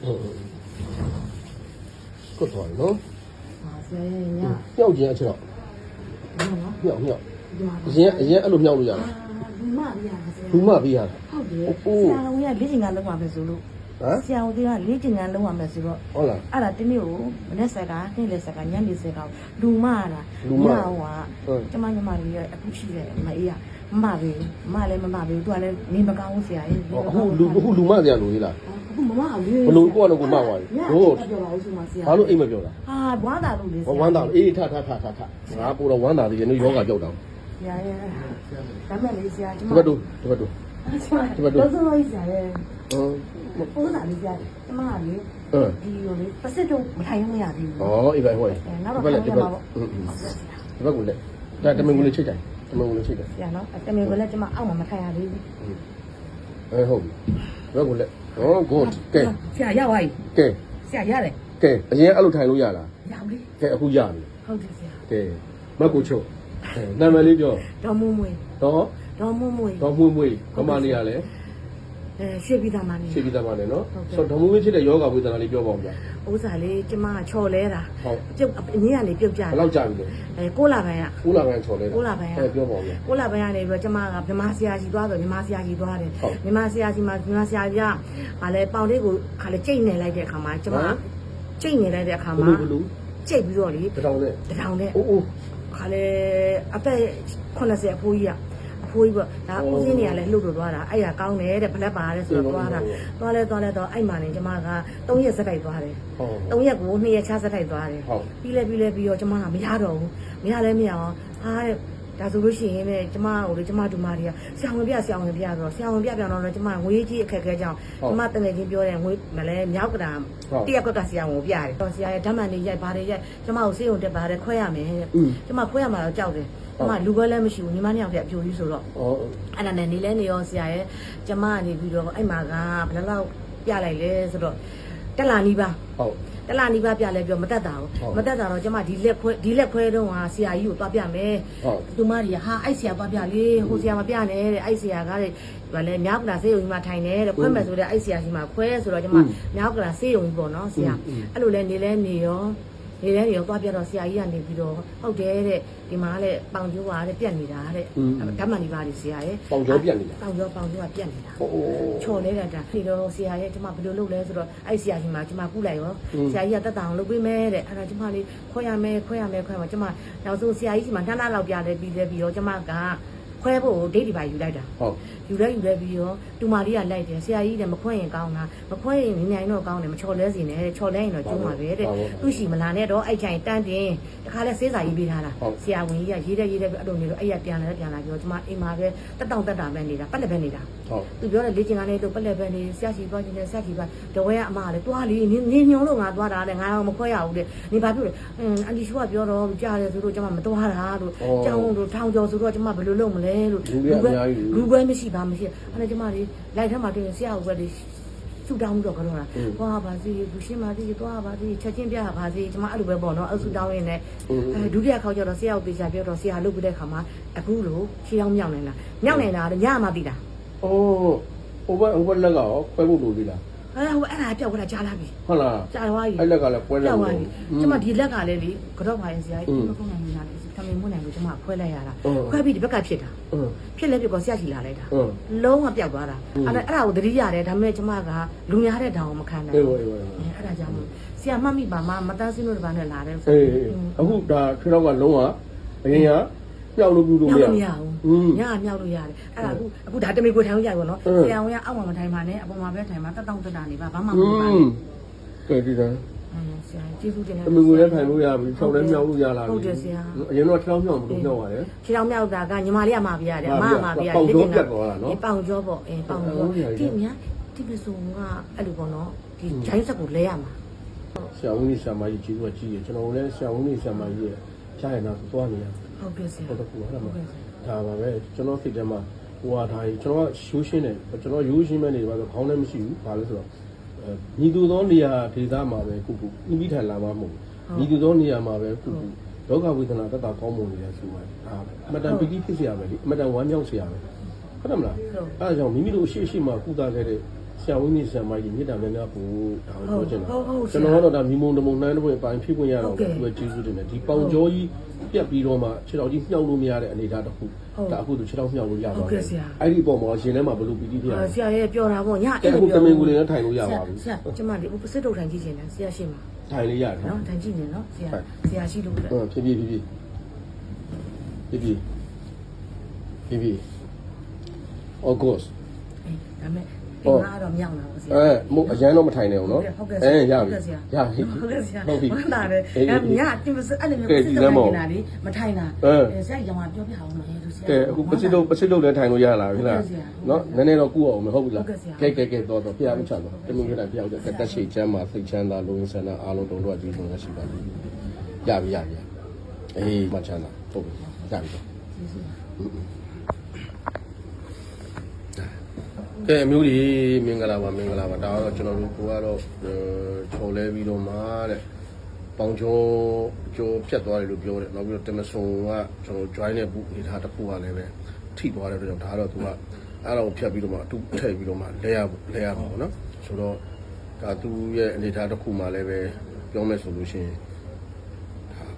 ကွတ်သွားတယ်နော် ဆရာရဲ့ည မြောက်ခြင်းအချက်တော့ နော် မြောက်အရင်အဲ့လိုမြောက်လို့ရတာ ဒီမပြရဆရာ ဘူးမပေးရတာ ဟုတ်တယ်ဆရာတော်ကလေ့ကျင့်ခန်းလုပ်ရမယ်ဆိုလို့ ဟမ် ဆရာတော်ကလေ့ကျင့်ခန်းလုပ်ရမယ်ဆိုတော့ ဟုတ်လား အဲ့ဒါတနေ့ကိုမနေ့ဆက်ကနေ့လက်ဆက်ကညနေဆက်ကလူမတာဟိုကကျမညီမလေးရဲ့အခုရှိတယ်မအေးရမပဲမလည်းမမပဲသူကလည်းနေမကောင်းဘူးဆရာရဲ့ အခုလူမစရာလိုသေးလား အခုမမအောင်လေ ဘလို့ကိုကတော့ကိုမသွားတယ်တို့ ပြောပါဦးဆိုမှဆရာ ဘာလို့အိမ်မပြောတာ ဟာဝမ်းသာလို့လေဆရာ ဝမ်းသာအေးထငါပိုတော့ဝမ်းသာသေးတယ်တို့ယောဂကြောက်တာ ဆရာရဲ့ဒါမဲ့လေဆရာကျမ ဒီဘက်တို့ တော့ဆိုလို့ဆရာရဲ့ ဟုတ် ပုံစံလေးဆရာကျမကလေဒီလိုလေပတ်စစ်တော့မထိုင်မရသေးဘူး ဩအေးပဲဟိုဒီ နောက်တော့ ဘက် ပြန် ဒီ ရ ဘက် မှာပေါ့ ဒီဘက်ကိုလက်ဒါတမင်ကိုလေးချိတ်တယ်တမင်ကိုလေးချိတ်တယ် ဆရာနော်တမင်ကလည်းကျမအောက်မှာမထိုင်ရသေးဘူး ဟုတ်ပြီဒီဘက်ကိုလက်ဟော good ကဲ ဆရာရောက်သွားပြီ ကဲ ဆရာရတယ် ကဲအရင်အဲ့လိုထိုင်လို့ရလား ရောက်လေ ကဲအခုရပြီ ဟုတ်တယ်ဆရာ ကဲမက်ကိုချုပ်နာမည်လေးပြော ဒေါ်မွမွေ တော့ ဒေါ်မွမွေ တော့မွေးမွေးဘမနေရလဲ ရွှေပြည်သားမနေ ရှေ့ပြီးသားပါနဲ့နော်ဆိုတော့ဓမ္မဝင်းဖြစ်တဲ့ယောဂဝေဒနာလေးပြောပါဦးဗျာ ဥစားလေးကျမချော်လဲတာ ဟုတ် ပြုတ်အနည်းကနေပြုတ်ကြတယ် ဘယ်လောက်ကြာပြီလဲ 6လပိုင်းက ဦးလာကန်ချော်လဲ 6လပိုင်းက ပြောပါဦးဗျာ 6လပိုင်းကနေပြီးတော့ကျမကမြမဆရာကြီးသွားတော့မြမဆရာကြီးသွားတယ် ဟုတ် မြမဆရာကြီးမှာမြမဆရာကြီးကဟာလဲပေါင်လေးကိုခါလဲကြိတ်နေလိုက်တဲ့အခါမှာကျမကြိတ်နေလိုက်တဲ့အခါ ဘ မှာ လူးဘလူး ကြိတ်ပြီးတော့လေ တထောင်နဲ့ တထောင်နဲ့ အိုးအိုး ခါလဲအသက်80အဖိုးကြီးကအဖိုးကြီးပေါ့ဒါဦးစင်းတွေကလည်းလှုပ်လို့သွားတာအဲ့ရကောင်းတယ်တဲ့ဖလက်ပါတဲ့ဆိုတော့သွားတာသွားလဲတော့အဲ့မှာနေကျမက3ရက်စက်တိုက်သွားတယ် ဟုတ် 3ရက်ကို2ရက်ချစက်တိုက်သွားတယ် ဟုတ် ပြီးတော့ကျမကမရတော့ဘူးမရလဲမရအောင်ဟာတဲ့ဒါဆိုလို့ရှိရင်တဲ့ကျမဟိုလေကျမဒူမာတွေကဆရာဝန်ပြဆိုတော့ဆရာဝန်ပြပြန်တော့ကျမငွေကြီးအခက်ခဲကြောင်းကျမတငယ်ချင်းပြောတယ်ငွေမလဲမြောက်ကတာတရက်ကွက်ကဆရာဝန်ပြတယ်တော့ဆရာရဲ့ဓာတ်မှန်တွေရိုက်ပါတယ်ရိုက်ကျမကိုစေးုံတက်ပါတယ်ခွဲရမယ်တဲ့ကျမခွဲရမှာတော့ကြောက်တယ်ကျမလူပွဲလည်းမရှိဘူးညီမနှစ်ယောက်တည်းအပြိုကြီးဆိုတော့ ဩ အဲ့ဒါနဲ့နေလဲနေရောဆရာရဲ့ကျမကနေပြီးတော့အဲ့မှာကဘယ်လောက်ပြလိုက်လဲဆိုတော့တက်လာနီးပါ ဟုတ် တလားနီးပါးပြလဲပြောမတက်တာဘူးမတက်တာတော့ကျမဒီလက်ခွဲတော့ဟာဆရာကြီးကိုသွားပြမယ် ဟုတ် သူမကြီးဟာအဲ့ဆရာသွားပြလေဟိုဆရာမပြနဲ့တဲ့အဲ့ဆရာကတဲ့ဗာလဲမြောက်ကလာဆေးရုံကြီးမှာထိုင်နေတဲ့ခွဲမယ်ဆိုတဲ့အဲ့ဆရာကြီးမှာခွဲဆိုတော့ကျမမြောက်ကလာဆေးရုံကြီးပေါ့နော်ဆရာအဲ့လိုလဲနေလဲနေရောသွားပြတော့ဆရာကြီးကနေပြီးတော့ဟုတ်တယ်တဲ့ဒီမှာလဲပေါင်ကျိုးပါတဲ့ပြက်နေတာတဲ့ဓာတ်မှန်ဒီပါဒီဆရာရဲ့ ပေါင်ကျော်ပြက်နေတာ ပေါင်ကျိုးကပြက်နေတာ အိုးအိုး ချော်လဲတာဒီတော့ဆရာရဲ့ကျမဘယ်လိုလုပ်လဲဆိုတော့အဲ့ဆရာကြီးမှာကျမကုလိုက်ရောဆရာကြီးကတက်တာအောင်လုပ်ပေးမယ်တဲ့အဲ့ဒါကျမလေးခွဲရမယ်ကျမနောက်ဆုံးဆရာကြီးစီမှာ2လလောက်ပြတယ်ပြီးတော့ကျမကခွဲဖို့ဒိတ်ဒီပါယူလိုက်တာ ဟုတ် ယူလဲပြီးတော့တူမာလေးကလိုက်တယ်ဆရာကြီးလည်းမခွဲရင်ကောင်းတာမခွဲရင်နေနိုင်တော့ကောင်းတယ်မချော်လဲစီနဲ့ချော်လဲရင်တော့ကျုံးပါပဲတဲ့သူ့ရှိမလာနဲ့တော့အဲ့ချိုင်တန်းတင်တခါလဲစေးစာရေးပေးထားတာဆရာဝန်ကြီးကရေးတဲ့အဲ့လိုနေတော့အဲ့ရပြန်လာပြောကျမအိမ်မှာပဲတက်တောင့်တက်တာပဲနေတာပတ်လည်းပဲနေတာ ဟုတ် သူပြောတယ်လေ့ကျင့်ခန်းလေးတို့ပက်လက်ပဲနေဆရာကြီးသွားခြင်းနဲ့ဆရာကြီးပါတဝဲကအမလည်းတွားလေနေညုံလို့ငါသွားတာလေငါတော့မခွဲရဘူးတဲ့နေဘာဖြစ်လဲအန်တီရှူကပြောတော့ကြားတယ်ဆိုတော့ကျွန်မမသွားတာလို့ကျောင်းတို့ထောင်ကျော်ဆိုတော့ကျွန်မဘယ်လိုလုပ်မလဲလို့လူပဲမရှိပါမရှိအဲ့ဒါကျွန်မလေးလိုက်ထက်မှတွေ့ရင်ဆရာကိုပဲလေဆူတောင်းပြီးတော့ကတော့တာဟောပါစီလူရှင်းပါစီသွားပါစီချက်ချင်းပြပါစီကျွန်မအဲ့လိုပဲပေါ့နော်အဆူတောင်းရင်းနဲ့ဒုတိယခေါက်ကျတော့ဆရာကိုတေချာပြောတော့ဆရာလုပ်ပြီးတဲ့ခါမှာအခုလို့ရှင်းအောင်မြောက်နေတာညမှသိတာ အိုးဟိုဘက်လက်ကရောခွဲဖို့လိုသေးလား အဲ့ဒါပြောက်ခါကြားလာပြီ ဟုတ်လား ကြားသွားပြီ အဲ့လက်ကလည်းခွဲလိုက်လို့ ကျမဒီလက်ကလည်းလေကတော့ပါရင်ဆရာကြီးမကုန်းနိုင်ဘူးလားခမင်းမွန်းနိုင်လို့ကျမခွဲလိုက်ရတာခွဲပြီးဒီဘက်ကဖြစ်တာဖြစ်လဲပြကောဆရာကြီးလာလိုက်တာလုံးဝပြောက်သွားတာအဲ့ဒါကိုသတိရတယ်ဒါပေမဲ့ကျမကလူများတဲ့တောင်မခံနိုင်ဘူးအဲ့ဒါကြောင့်ဆရာမှတ်မိပါမတန်းစင်းတို့တပန်းနဲ့လာတယ် အေးအခုဒါခေတော့ကလုံးဝအရင်ကပြောက်လို့ပြုလို့မရဘူး ညမြောက်လို့ရတယ်အဲ့ဒါအခုဒါတမေကိုထိုင်လို့ရပါတော့ဆရာဝန်ကအောက်မှာမထိုင်ပါနဲ့အပေါ်မှာပဲထိုင်ပါတက်တောင့်တက်တာနေပါဘာမှမလုပ်ပါနဲ့ ကဲဒီကံ ဆရာကျေးဇူးတင်တယ် တမင်ကိုလည်းထိုင်လို့ရပြီ၆လည်းမြောက်လို့ရလာပြီ ဟုတ်တယ်ဆရာ အရင်တော့6မြောက်မလို့မြောက်ပါတယ် ခြေထောက်မြောက်တာကညီမလေးကမှာပြရတယ်အမကမှာပြရတယ် ပေါင်ကျော်ပြတ်သွားတာနော် ပေါင်ကျော်ပေါ့ပေါင်ကျော်ဒီမြန်ဒီပစုံကအဲ့လိုပေါ့နော်ဒီဂျိုင်းဆက်ကိုလဲရမှာ ဆရာဝန်ကြီးဆရာမကြီးကြီးကကြီးရကျွန်တော်လည်းဆရာဝန်ကြီးဆရာမကြီးရဲ့ရှားရတာသွားနေရ ဟုတ်ကဲ့ဆရာ ဟုတ်တော့ဟုတ်လားဒါပါပဲကျွန်တော်စိတ်ထဲမှာဟိုဟာထားကြီးကျွန်တော်ရိုးရှင်းတယ်ကျွန်တော်ရိုးရှင်းမဲ့နေပါဆိုခေါင်းလည်းမရှိဘူးဘာလို့ဆိုတော့ညီတူသောနေရာဒေသမှာပဲကုဤမိထန်လာမှာမဟုတ်ညီတူသောနေရာမှာပဲကုဒုက္ခဝေဒနာတက်တာကောင်းမွန်နေတယ်ဆိုမှဒါအမတန်ပီတိဖြစ်เสียရပဲလေအမတန်ဝမ်းမြောက်เสียရပဲဟုတ်တယ်မလားအဲဒါကြောင့်မိမိတို့အရှိရှိမှကုသခဲ့တဲ့ ဆရာဝန်ကြီးဆရာမကြီးမြစ်တာများများပို့ဒါကိုပြောချင်တာကျွန်တော်ကတော့ဒါမိမုံတမုံနှမ်းတစ်ပွင့်ပိုင်းဖြစ်ခွင့်ရတော့သူကကျေးဇူးတင်တယ်ဒီပေါင်ကျော်ကြီးပြက်ပြီးတော့မှခြေတော်ကြီးမြှောက်လို့မရတဲ့အနေအထားတစ်ခုဒါအခုသူခြေတော်မြှောက်လို့ရသွားတယ်အဲ့ဒီပုံမှာရှင်ထဲမှာဘလို့ပီတိဖြစ်ရလဲ ဆရာရဲ့ပြောတာပေါ့ည အဲ့အခုတမင်ကူလေးနဲ့ထိုင်လို့ရပါဘူး ဆရာကျမဒီစစ်တုတ်ထိုင်ကြည့်ရှင်တယ်ဆရာရှိမှာ ထိုင်လေးရတယ် နော်ထိုင်ကြည့်နေနော်ဆရာရှိလို့ ဟုတ်ဖြည်းဖြည်းof course ဒါမဲ့ဒီမှာတော့မြောက်လာပါဆရာ မဟုတ်အရန်တော့မထိုင်နဲ့အောင်နော်ရပြီဟုတ်ကဲ့ဆရာဟုတ်ပြီ ဟုတ်တာပဲညတင်ပစအဲ့လိုမျိုးစစ်တုတ်ထိုင်နေတာလေမထိုင်တာဆရာကြောင်ပြောပြအောင်မယ်သူဆရာ ကဲအခုပစစ်လို့လည်းထိုင်လို့ရလာပြီလားနော်နည်းနည်းတော့ကူအောင်မဟုတ်ဘူးလားကဲတော့ဖျားမချတော့တမင်ကြတာဖျားကြတက်ရှိချမ်းမှာစိတ်ချမ်းသာလုံဆန္ဒအားလုံးတုံတော့အကြည့်ဆုံးလည်းရှိပါလိမ့်ရပြီအေးမချမ်းသာဟုတ်ပြီရပြီကဲအမျိုးကြီးမင်္ဂလာပါဒါတော့ကျွန်တော်တို့ကိုကတော့ခြုံလဲပြီးတော့မှတဲ့ပေါင်ချိုးဖြတ်သွားတယ်လို့ပြောတယ်နောက်ပြီးတော့တမဆုံကကျွန်တော် join တဲ့ဘူးအနေထားတစ်ခုကလည်းပဲထိသွားတဲ့အတွက်ကြောင့်ဒါတော့သူကအဲ့ဒါကိုဖြတ်ပြီးတော့မှအတူထည့်ပြီးတော့မှလဲရပါဘောနော်ဆိုတော့ဒါသူရဲ့အနေထားတစ်ခုမှလည်းပဲပြောမယ်ဆိုလို့ရှိရင်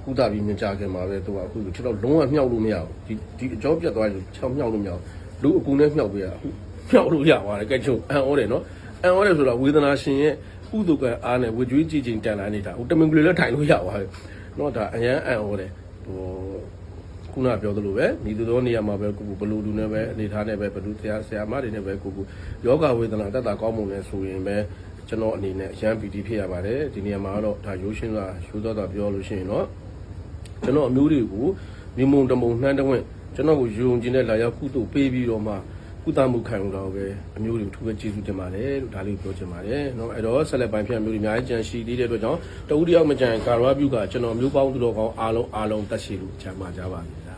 ကုသပြီးမြင်ကြခင်မှာပဲသူကအခုကျွန်တော်လုံးဝမြှောက်လို့မရဘူးဒီအကြောပြတ်သွားတယ်ချောင်းမြှောက်လို့မရဘူးလူအကူနဲ့မြှောက်ပေးရအခုမြှောက်လို့ရပါတယ်ကဲချုံအံ့ဩတယ်နော်အံ့ဩတယ်ဆိုတော့ဝေဒနာရှင်ရဲ့ဥဒုကအားနဲ့ဝေကြွေးကြည်ချိန်တန်လာနေတာဟိုတမင်ကလေးလည်းထိုင်လို့ရပါတယ်နော်ဒါအရန်အံ့ဩတယ်ဟိုခုနပြောသလိုပဲညီသူတော်နေရာမှာပဲကိုဘလူလူနဲ့ပဲအနေထားနဲ့ပဲဘလူဆရာမတွေနဲ့ပဲကိုယောဂဝေဒနာတက်တာကောင်းမှုနဲ့ဆိုရင်ပဲကျွန်တော်အနေနဲ့အရန်ပီတိဖြစ်ရပါတယ်ဒီနေရာမှာတော့ဒါရိုးရှင်းစွာရိုးသားတာပြောလို့ရှိရင်တော့ကျွန်တော်အမျိုးတွေကိုမြေမုံတမုံနှမ်းတဝင့်ကျွန်တော်ကိုယုံကြည်တဲ့လာရောက်ကုသိုလ်ပေးပြီးတော့မှကုသမှုခံလို့တော့ပဲအမျိုးတွေကိုထူးပဲကျေးဇူးတင်ပါတယ်လို့ဒါလေးပြောချင်ပါတယ်เนาะအဲ့တော့ဆက်လက်ပိုင်းဖြတ်မျိုးတွေအများကြီးကြံရှိသေးတဲ့အတွက်ကြောင့်တဦးတယောက်မကြံကာရဝပြုကကျွန်တော်မျိုးပေါင်းသူတော်ကောင်းအားလုံးတက်ရှိလို့ချမ်းသာကြပါစေ